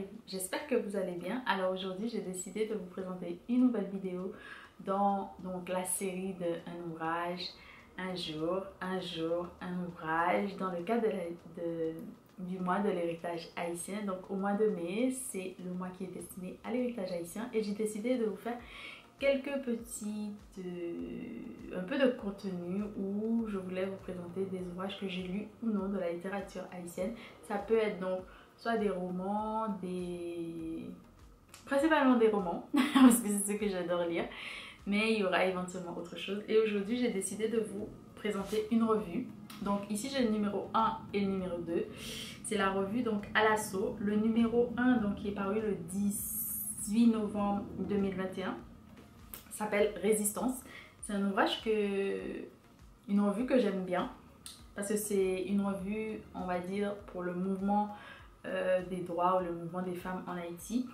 allez-vous? J'espère que vous allez bien. Alors aujourd'hui, j'ai décidé de vous présenter une nouvelle vidéo dans la série de un ouvrage, un jour, un ouvrage, dans le cadre du mois de l'héritage haïtien. Donc au mois de mai, c'est le mois qui est destiné à l'héritage haïtien et j'ai décidé de vous faire quelques un peu de contenu où je voulais vous présenter des ouvrages que j'ai lus ou non de la littérature haïtienne. Ça peut être donc soit des romans, principalement des romans, parce que c'est ce que j'adore lire, mais il y aura éventuellement autre chose. Et aujourd'hui, j'ai décidé de vous présenter une revue. Donc ici, j'ai le numéro 1 et le numéro 2. C'est la revue donc à l'assaut. Le numéro 1 donc, qui est paru le 18 novembre 2021 s'appelle Résistance. C'est un ouvrage une revue que j'aime bien parce que c'est une revue, on va dire, pour le mouvement des droits ou le mouvement des femmes en Haïti.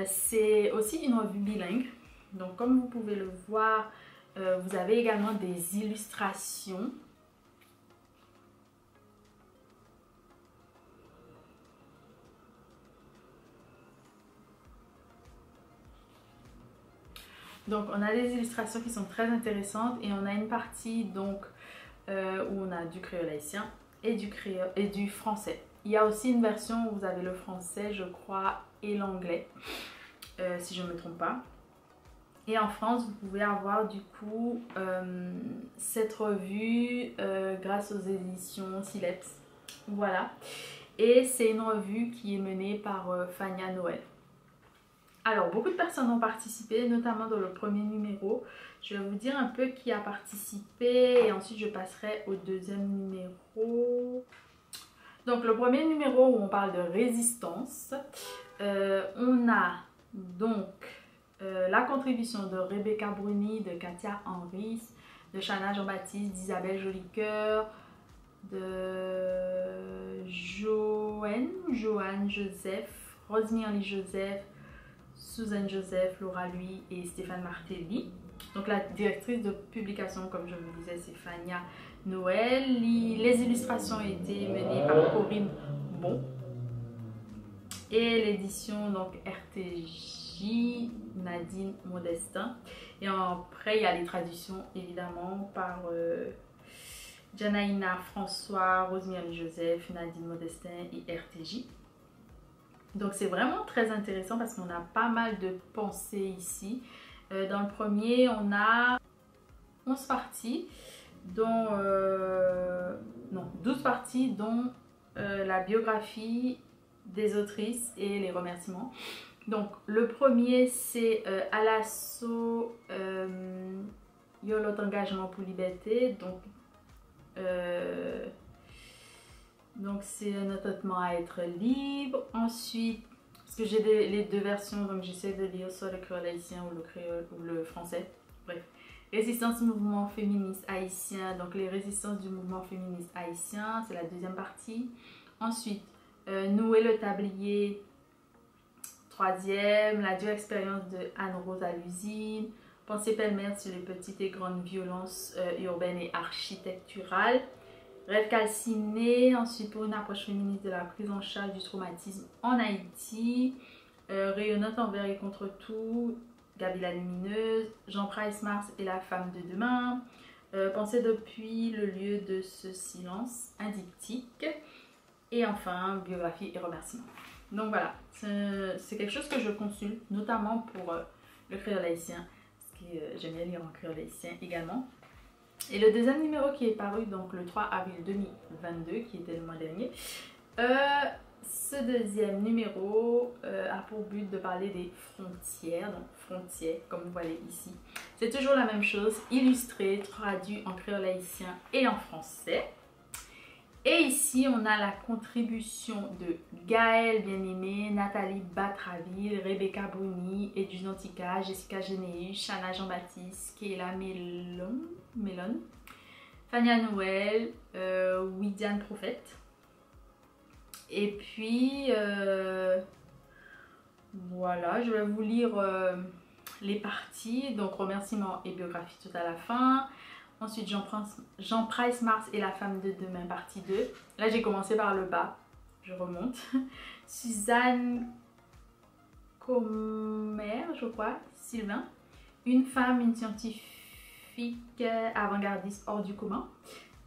C'est aussi une revue bilingue. Donc comme vous pouvez le voir, vous avez également des illustrations. Donc on a des illustrations qui sont très intéressantes et on a une partie donc où on a du créole haïtien et du français. Il y a aussi une version où vous avez le français, je crois, et l'anglais, si je ne me trompe pas. Et en France, vous pouvez avoir du coup cette revue grâce aux éditions Sileps. Voilà. Et c'est une revue qui est menée par Fania Noël. Alors, beaucoup de personnes ont participé, notamment dans le premier numéro. Je vais vous dire un peu qui a participé et ensuite je passerai au deuxième numéro. Donc, le premier numéro où on parle de résistance, on a donc la contribution de Rebecca Bruni, de Katia Henry, de Chana Jean-Baptiste, d'Isabelle Jolicoeur, de Joanne Joseph, Rosemary Joseph, Suzanne Joseph, Laura Lui et Stéphane Martelly. Donc la directrice de publication, comme je vous disais, c'est Fania Noël. Les illustrations ont été menées par Corinne Bon. Et l'édition donc RTJ, Nadine Modestin. Et après, il y a les traductions évidemment par Janaïna François, Rosemary Joseph, Nadine Modestin et RTJ. Donc c'est vraiment très intéressant parce qu'on a pas mal de pensées ici. Dans le premier, on a 11 parties, dont 12 parties, dont la biographie des autrices et les remerciements. Donc le premier, c'est à l'assaut Yolot Engagement pour Liberté. Donc c'est un entêtement à être libre. Ensuite, parce que j'ai les deux versions, donc j'essaie de lire soit le créole haïtien ou le créole ou le français. Bref. Résistance du mouvement féministe haïtien. Donc les résistances du mouvement féministe haïtien, c'est la deuxième partie. Ensuite, Nouer le tablier, troisième. La dure expérience de Anne-Rose à l'usine. Pensée pêle-mêle sur les petites et grandes violences urbaines et architecturales. Rêve calciné, ensuite pour une approche féministe de la prise en charge du traumatisme en Haïti. Rayonnante envers et contre tout, Gabi la lumineuse. Jean Price Mars et la femme de demain. Penser depuis le lieu de ce silence, indictique. Et enfin, biographie et remerciements. Donc voilà, c'est quelque chose que je consulte, notamment pour le créole haïtien, parce que j'aime bien lire en créole haïtien également. Et le deuxième numéro qui est paru donc le 3 avril 2022, qui était le mois dernier, ce deuxième numéro a pour but de parler des frontières, donc frontières comme vous voyez ici. C'est toujours la même chose, illustré, traduit en créole haïtien et en français. Et ici, on a la contribution de Gaëlle Bien-Aimée, Nathalie Batraville, Rebecca Bruni, Edwin Tika, Jessica Généus, Chana Jean-Baptiste, Kéla Melon, Fania Noël, Widiane Prophète. Et puis, voilà, je vais vous lire les parties, donc remerciements et biographie tout à la fin. Ensuite, Jean Price Mars et la femme de demain, partie 2. Là, j'ai commencé par le bas, je remonte. Suzanne Comer, je crois, Sylvain. Une femme, une scientifique avant-gardiste hors du commun.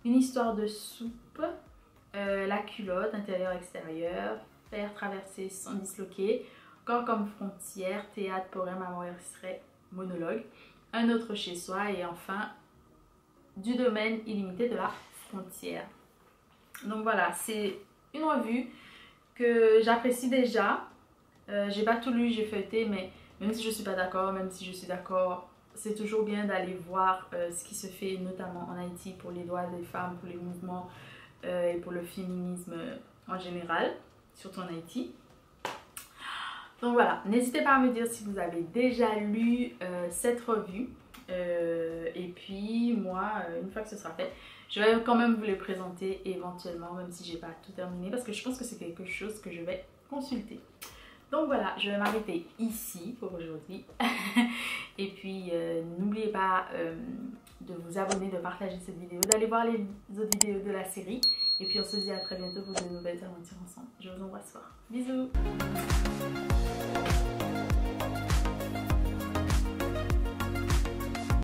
Une histoire de soupe. La culotte, intérieur-extérieur. Faire traverser sans disloquer. Corps comme frontière. Théâtre, poème, amour extrait, monologue. Un autre chez soi. Et enfin, du domaine illimité de la frontière. Donc voilà, c'est une revue que j'apprécie déjà. J'ai pas tout lu, j'ai feuilleté, mais même si je suis pas d'accord, même si je suis d'accord, c'est toujours bien d'aller voir ce qui se fait notamment en Haïti pour les droits des femmes, pour les mouvements et pour le féminisme en général, surtout en Haïti. Donc voilà, n'hésitez pas à me dire si vous avez déjà lu cette revue. Et puis moi, une fois que ce sera fait, je vais quand même vous les présenter éventuellement, même si j'ai pas tout terminé, parce que je pense que c'est quelque chose que je vais consulter. Donc voilà, je vais m'arrêter ici pour aujourd'hui. Et puis n'oubliez pas de vous abonner, de partager cette vidéo, d'aller voir les autres vidéos de la série. Et puis on se dit à très bientôt pour de nouvelles aventures ensemble. Je vous embrasse fort. Bisous.